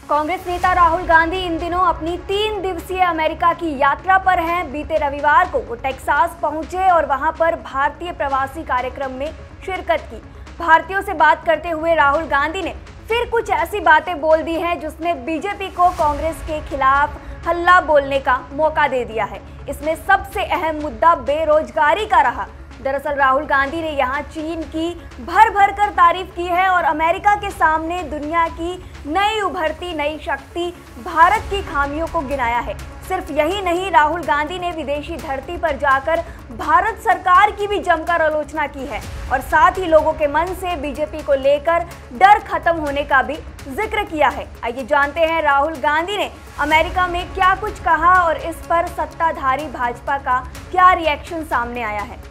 कांग्रेस नेता राहुल गांधी इन दिनों अपनी 3 दिवसीय अमेरिका की यात्रा पर हैं। बीते रविवार को वो टेक्सास पहुंचे और वहां पर भारतीय प्रवासी कार्यक्रम में शिरकत की। भारतीयों से बात करते हुए राहुल गांधी ने फिर कुछ ऐसी बातें बोल दी हैं जिसने बीजेपी को कांग्रेस के खिलाफ हल्ला बोलने का मौका दे दिया है। इसमें सबसे अहम मुद्दा बेरोजगारी का रहा। दरअसल राहुल गांधी ने यहाँ चीन की भर भर कर तारीफ की है और अमेरिका के सामने दुनिया की नई उभरती नई शक्ति भारत की खामियों को गिनाया है। सिर्फ यही नहीं, राहुल गांधी ने विदेशी धरती पर जाकर भारत सरकार की भी जमकर आलोचना की है और साथ ही लोगों के मन से बीजेपी को लेकर डर खत्म होने का भी जिक्र किया है। आइए जानते हैं राहुल गांधी ने अमेरिका में क्या कुछ कहा और इस पर सत्ताधारी भाजपा का क्या रिएक्शन सामने आया है।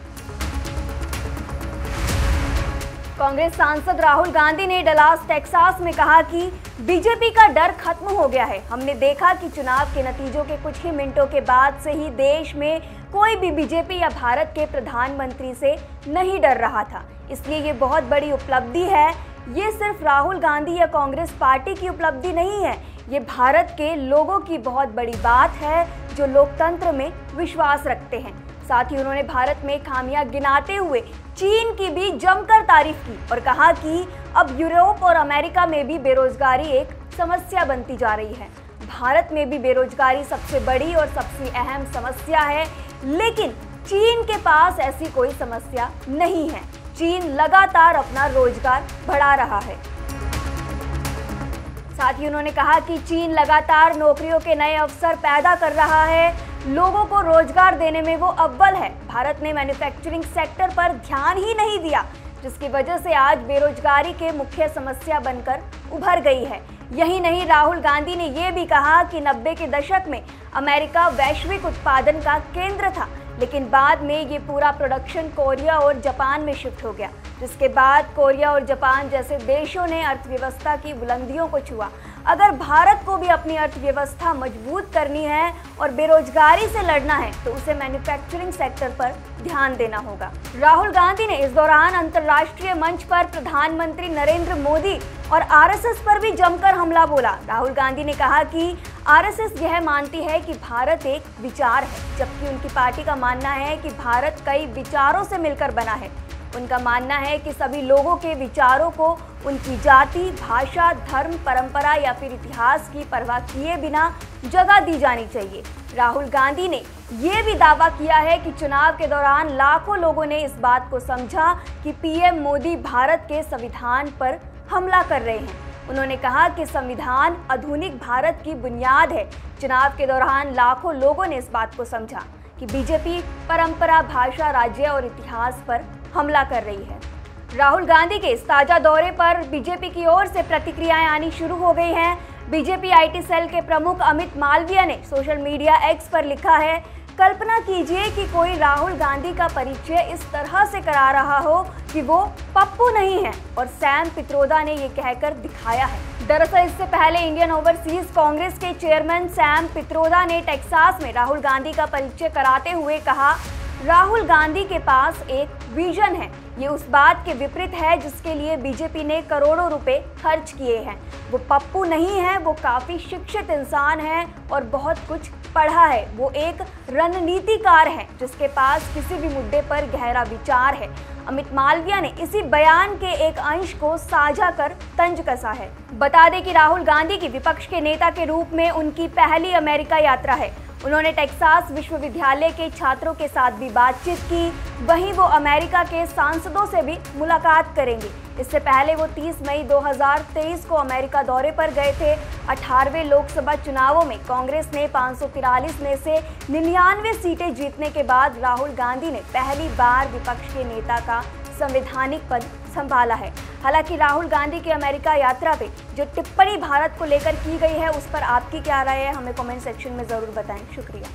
कांग्रेस सांसद राहुल गांधी ने डलास टेक्सास में कहा कि बीजेपी का डर खत्म हो गया है। हमने देखा कि चुनाव के नतीजों के कुछ ही मिनटों के बाद से ही देश में कोई भी बीजेपी या भारत के प्रधानमंत्री से नहीं डर रहा था। इसलिए ये बहुत बड़ी उपलब्धि है। ये सिर्फ राहुल गांधी या कांग्रेस पार्टी की उपलब्धि नहीं है, ये भारत के लोगों की बहुत बड़ी बात है जो लोकतंत्र में विश्वास रखते हैं। साथ ही उन्होंने भारत में खामियां गिनाते हुए चीन की भी जमकर तारीफ की और कहा कि अब यूरोप और अमेरिका में भी बेरोजगारी एक समस्या बनती जा रही है। भारत में भी बेरोजगारी सबसे बड़ी और सबसे अहम समस्या है, लेकिन चीन के पास ऐसी कोई समस्या नहीं है। चीन लगातार अपना रोजगार बढ़ा रहा है। साथ ही उन्होंने कहा कि चीन लगातार नौकरियों के नए अवसर पैदा कर रहा है, लोगों को रोजगार देने में वो अव्वल है। भारत ने मैन्युफैक्चरिंग सेक्टर पर ध्यान ही नहीं दिया, जिसकी वजह से आज बेरोजगारी के मुख्य समस्या बनकर उभर गई है। यही नहीं, राहुल गांधी ने ये भी कहा कि 90 के दशक में अमेरिका वैश्विक उत्पादन का केंद्र था, लेकिन बाद में ये पूरा प्रोडक्शन कोरिया और जापान में शिफ्ट हो गया, जिसके बाद कोरिया और जापान जैसे देशों ने अर्थव्यवस्था की बुलंदियों को छुआ। अगर भारत को भी अपनी अर्थव्यवस्था मजबूत करनी है और बेरोजगारी से लड़ना है तो उसे मैन्युफैक्चरिंग सेक्टर पर ध्यान देना होगा। राहुल गांधी ने इस दौरान अंतर्राष्ट्रीय मंच पर प्रधानमंत्री नरेंद्र मोदी और आरएसएस पर भी जमकर हमला बोला। राहुल गांधी ने कहा कि आरएसएस यह मानती है कि भारत एक विचार है, जबकि उनकी पार्टी का मानना है कि भारत कई विचारों से मिलकर बना है। उनका मानना है कि सभी लोगों के विचारों को उनकी जाति, भाषा, धर्म, परंपरा या फिर इतिहास की परवाह किए बिना जगह दी जानी चाहिए। राहुल गांधी ने ये भी दावा किया है कि चुनाव के दौरान लाखों लोगों ने इस बात को समझा कि पीएम मोदी भारत के संविधान पर हमला कर रहे हैं। उन्होंने कहा कि संविधान आधुनिक भारत की बुनियाद है। चुनाव के दौरान लाखों लोगों ने इस बात को समझा कि बीजेपी परंपरा, भाषा, राज्य और इतिहास पर हमला कर रही है। राहुल गांधी के इस ताजा दौरे पर बीजेपी की ओर से प्रतिक्रियाएं आनी शुरू हो गई हैं। बीजेपी आईटी सेल के प्रमुख अमित मालवीय ने सोशल मीडिया एक्स पर लिखा है, कल्पना कीजिए कि कोई राहुल गांधी का परिचय इस तरह से करा रहा हो कि वो पप्पू नहीं है, और सैम पित्रोदा ने ये कहकर दिखाया है। दरअसल इससे पहले इंडियन ओवरसीज कांग्रेस के चेयरमैन सैम पित्रोदा ने टेक्सास में राहुल गांधी का परिचय कराते हुए कहा, राहुल गांधी के पास एक विजन है। ये उस बात के विपरीत है जिसके लिए बीजेपी ने करोड़ों रुपए खर्च किए हैं। वो पप्पू नहीं है, वो काफ़ी शिक्षित इंसान है और बहुत कुछ पढ़ा है। वो एक रणनीतिकार है जिसके पास किसी भी मुद्दे पर गहरा विचार है। अमित मालवीय ने इसी बयान के एक अंश को साझा कर तंज कसा है। बता दें कि राहुल गांधी की विपक्ष के नेता के रूप में उनकी पहली अमेरिका यात्रा है। उन्होंने टेक्सास विश्वविद्यालय के छात्रों के साथ भी बातचीत की। वहीं वो अमेरिका के सांसदों से भी मुलाकात करेंगे। इससे पहले वो 30 मई 2023 को अमेरिका दौरे पर गए थे। 18वें लोकसभा चुनावों में कांग्रेस ने 543 में से 99 सीटें जीतने के बाद राहुल गांधी ने पहली बार विपक्ष के नेता का संवैधानिक पद संभाला है। हालांकि राहुल गांधी की अमेरिका यात्रा पे जो टिप्पणी भारत को लेकर की गई है, उस पर आपकी क्या राय है, हमें कमेंट सेक्शन में ज़रूर बताएं। शुक्रिया।